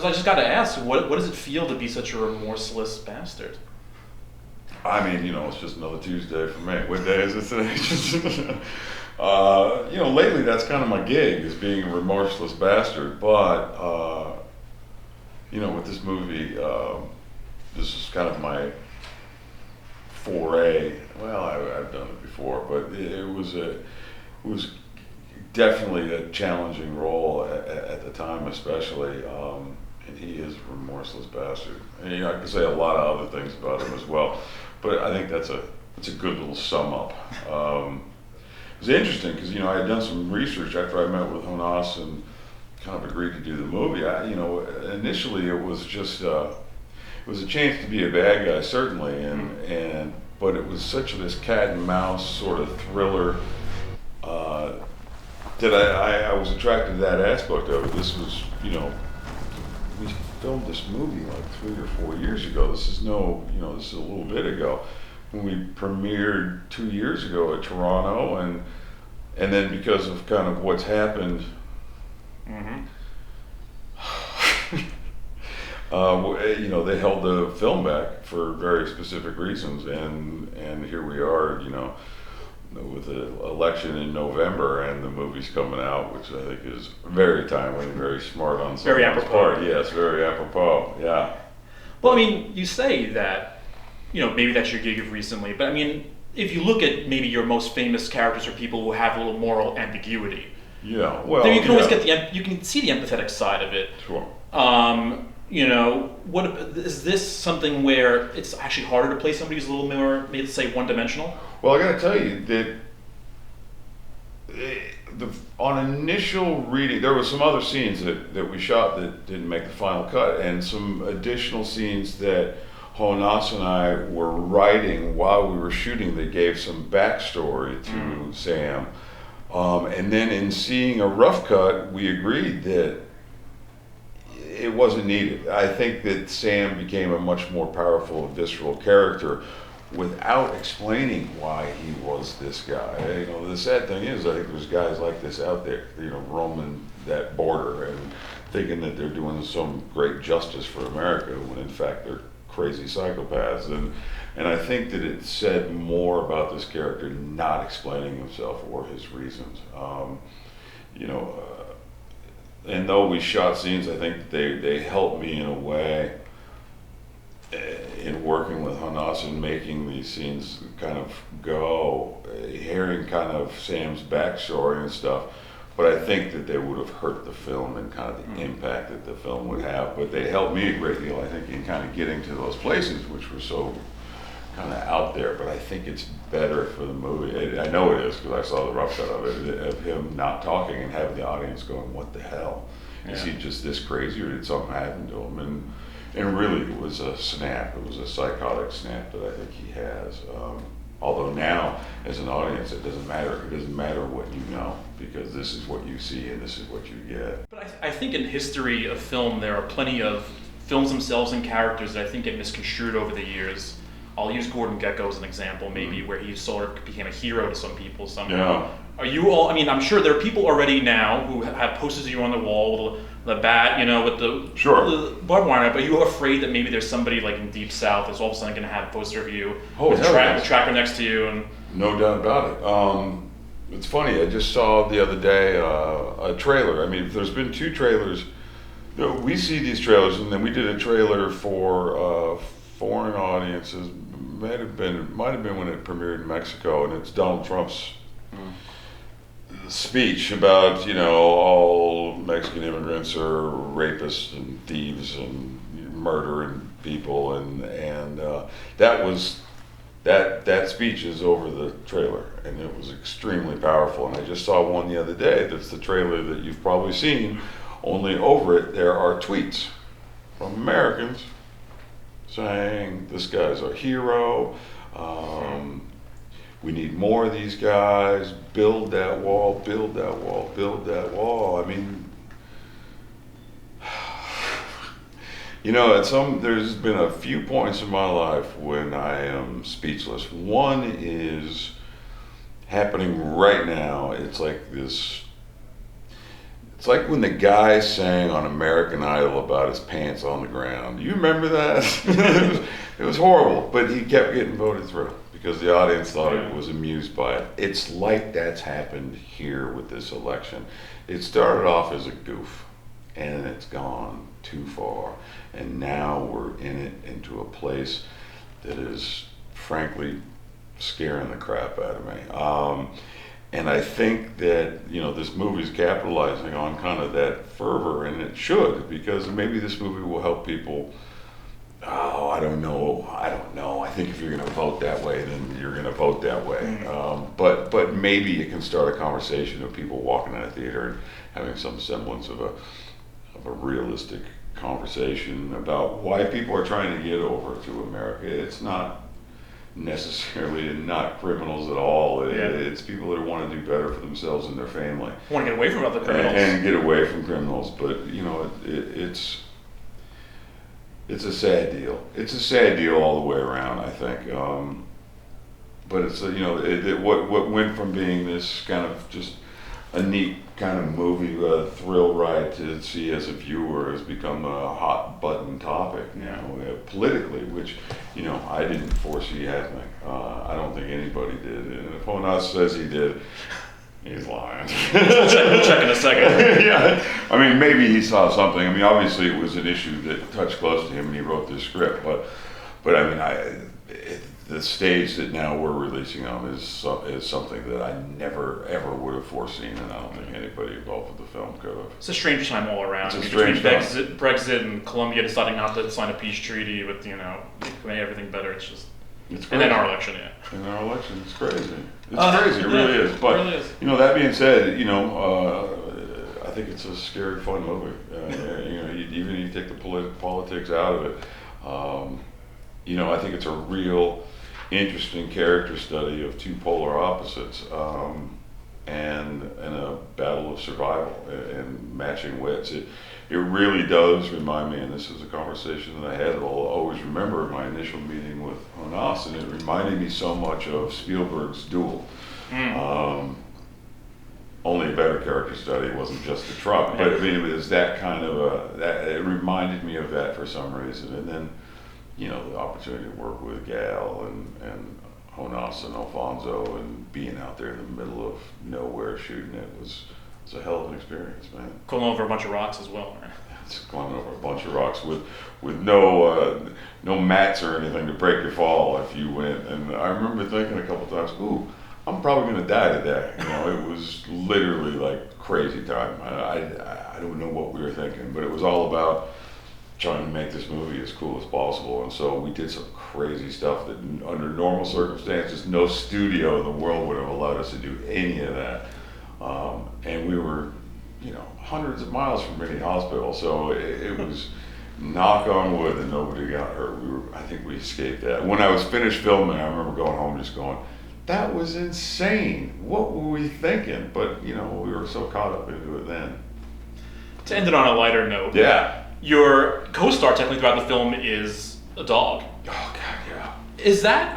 I just got to ask, what does it feel to be such a remorseless bastard? I mean, it's just another Tuesday for me. What day is it today? Lately that's kind of my gig, is being a remorseless bastard. But, with this movie, this is kind of my foray. Well, I've done it before, but it was definitely a challenging role at the time, especially. And he is a remorseless bastard. And I can say a lot of other things about him as well, but I think that's a good little sum up. It was interesting because I had done some research after I met with Jonás and kind of agreed to do the movie. Initially it was just it was a chance to be a bad guy, certainly, but it was such this cat and mouse sort of thriller that I was attracted to that aspect of it. This was, we filmed this movie like 3 or 4 years ago. This is this is a little bit ago. When we premiered 2 years ago at Toronto, and then because of kind of what's happened, they held the film back for very specific reasons, and here we are, with the election in November and the movie's coming out, which I think is very timely, very smart on someone's part. Yes, very apropos. Yeah. Well, I mean, you say that, maybe that's your gig of recently, but I mean, if you look at maybe your most famous characters or people who have a little moral ambiguity, yeah, well, then you can always you can see the empathetic side of it. Sure. What is this something where it's actually harder to play somebody who's a little more, maybe say, one-dimensional? Well, I got to tell you that on initial reading, there were some other scenes that we shot that didn't make the final cut, and some additional scenes that Jonás and I were writing while we were shooting that gave some backstory to Sam. And then in seeing a rough cut, we agreed that it wasn't needed. I think that Sam became a much more powerful, visceral character without explaining why he was this guy. The sad thing is, I think there's guys like this out there, roaming that border and thinking that they're doing some great justice for America, when in fact they're crazy psychopaths. And I think that it said more about this character not explaining himself or his reasons. And though we shot scenes, I think they helped me in a way in working with Jonás and making these scenes kind of go, hearing kind of Sam's backstory and stuff. But I think that they would have hurt the film and kind of the impact that the film would have. But they helped me a great deal, I think, in kind of getting to those places, which were so kind of out there. But I think it's better for the movie. I know it is, because I saw the rough cut of it, of him not talking and having the audience going, what the hell? Is he just this crazy, or did something happen to him? And really, it was a snap. It was a psychotic snap that I think he has. Although now, as an audience, it doesn't matter. It doesn't matter what you know, because this is what you see and this is what you get. But I think in history of film, there are plenty of films themselves and characters that I think get misconstrued over the years. I'll use Gordon Gekko as an example, maybe, where he sort of became a hero to some people somehow. Yeah. Are you all, I'm sure there are people already now who have posters of you on the wall with the bat, with the barbed wire, but are you afraid that maybe there's somebody like in Deep South that's all of a sudden going to have a poster of you with a tracker next to you? And no doubt about it. It's funny, I just saw the other day a trailer. There's been 2 trailers. We see these trailers, and then we did a trailer for foreign audiences. Might have been when it premiered in Mexico, and it's Donald Trump's speech about all Mexican immigrants are rapists and thieves and murdering people, and that speech is over the trailer, and it was extremely powerful. And I just saw one the other day that's the trailer that you've probably seen, only over it there are tweets from Americans saying this guy's our hero, we need more of these guys, build that wall, build that wall, build that wall. There's been a few points in my life when I am speechless. One is happening right now. It's like this It's like when the guy sang on American Idol about his pants on the ground. You remember that? It was horrible, but he kept getting voted through because the audience thought it was amused by it. It's like that's happened here with this election. It started off as a goof, and it's gone too far, and now we're in it into a place that is frankly scaring the crap out of me. And I think that, this movie's capitalizing on kind of that fervor, and it should, because maybe this movie will help people. Oh, I don't know. I think if you're going to vote that way, then you're going to vote that way. But maybe it can start a conversation of people walking in a theater and having some semblance of a realistic conversation about why people are trying to get over to America. It's not necessarily not criminals at all. It's people that want to do better for themselves and their family. Want to get away from other criminals. And get away from criminals. But, it's a sad deal. It's a sad deal all the way around, I think. But it's, what went from being this kind of just a neat kind of movie, thrill ride to see as a viewer has become a hot button topic now, politically, which, I didn't foresee happening. I don't think anybody did. And if Jonás says he did, he's lying. We'll check in a second. Yeah, I mean, maybe he saw something. I mean, obviously it was an issue that touched close to him, and he wrote this script. But I mean, the stage that now we're releasing on is something that I never ever would have foreseen, and I don't think anybody involved with the film could have. It's a strange time all around. It's a strange time. Brexit and Colombia deciding not to sign a peace treaty with make everything better. It's just. It's crazy. And then our election, And our election, it's crazy. It's crazy, it really is. But, it really is. That being said, I think it's a scary, fun movie. Even if you take the politics out of it, I think it's a real interesting character study of two polar opposites, and a battle of survival and matching wits. It really does remind me, and this is a conversation that I had, I'll always remember my initial meeting with Jonás, and it reminded me so much of Spielberg's Duel. Only a better character study. It wasn't just the truck, but I mean, it was that kind of it reminded me of that for some reason. And then, the opportunity to work with Gal and Jonás and Alfonso and being out there in the middle of nowhere shooting it's a hell of an experience, man. Going over a bunch of rocks as well, right? It's going over a bunch of rocks with no mats or anything to break your fall if you went. And I remember thinking a couple times, ooh, I'm probably going to die today. It was literally like crazy time. I don't know what we were thinking, but it was all about trying to make this movie as cool as possible. And so we did some crazy stuff that under normal circumstances, no studio in the world would have allowed us to do any of that. And we were, hundreds of miles from any hospital. So it was knock on wood that nobody got hurt. I think we escaped that. When I was finished filming, I remember going home just going, that was insane. What were we thinking? But, we were so caught up into it then. To end it on a lighter note. Yeah. Your co-star technically throughout the film is a dog. Oh, God, yeah. Is that,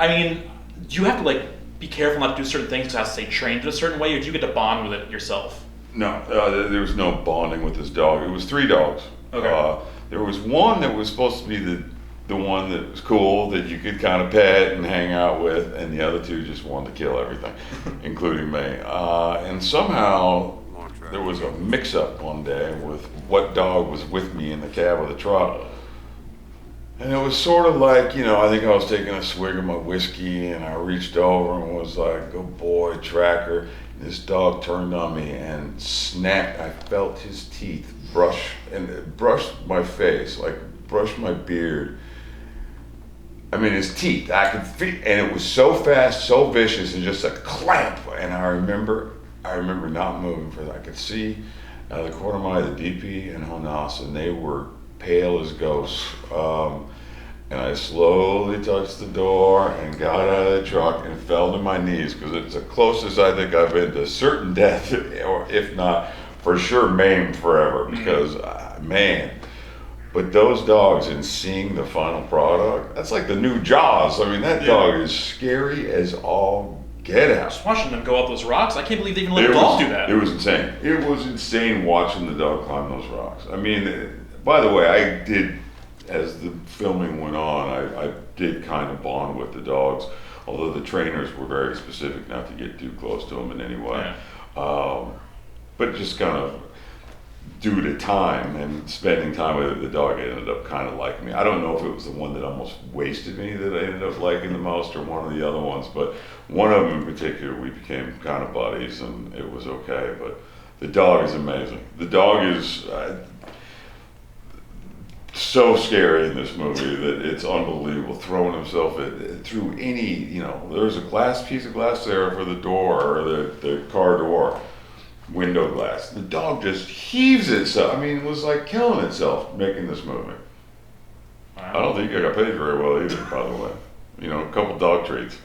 do you have to be careful not to do certain things because it has to stay trained in a certain way, or do you get to bond with it yourself? No, there was no bonding with this dog. It was 3 dogs. Okay. There was one that was supposed to be the one that was cool, that you could kind of pet and hang out with, and the other 2 just wanted to kill everything, including me. And somehow there was a mix-up one day with what dog was with me in the cab of the truck. And it was sort of like, I think I was taking a swig of my whiskey, and I reached over and was like, good boy, Tracker. And this dog turned on me and snapped. I felt his teeth brushed my face, brushed my beard. I mean, his teeth, I could feel, and it was so fast, so vicious, and just a clamp. And I remember not moving for that. I could see out of the corner of my eye the DP and Jonás, and they were pale as ghosts. And I slowly touched the door and got out of the truck and fell to my knees, because it's the closest I think I've been to certain death, or if not, for sure maimed forever, because, man. But those dogs, and seeing the final product, that's like the new Jaws. I mean, that dog is scary as all get out. Just watching them go up those rocks, I can't believe they even let a dog do that. It was insane. It was insane watching the dog climb those rocks. I mean, by the way, I did, as the filming went on, I did kind of bond with the dogs, although the trainers were very specific not to get too close to them in any way. Yeah. But just kind of due to time and spending time with it, the dog ended up kind of liking me. I don't know if it was the one that almost wasted me that I ended up liking the most or one of the other ones, but one of them in particular, we became kind of buddies and it was okay. But the dog is amazing. The dog is so scary in this movie that it's unbelievable, throwing himself through any, there's a piece of glass there for the door, or the car door, window glass. The dog just heaves itself. I mean, it was like killing itself making this movie. Wow. I don't think I got paid very well either, by the way. A couple dog treats.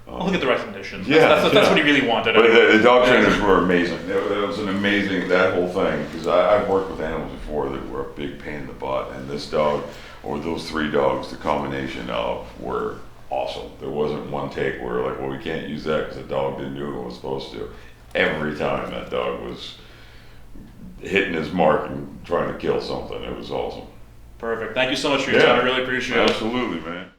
Look at the recognition. Yeah, that's what he really wanted. But the dog trainers were amazing. It was an amazing, that whole thing, because I've worked with animals before that were a big pain in the butt, and this dog, or those 3 dogs, the combination of, were awesome. There wasn't one take where like, well, we can't use that because the dog didn't do what it was supposed to. Every time that dog was hitting his mark and trying to kill something, it was awesome. Perfect. Thank you so much for your time. I really appreciate it. Absolutely, man.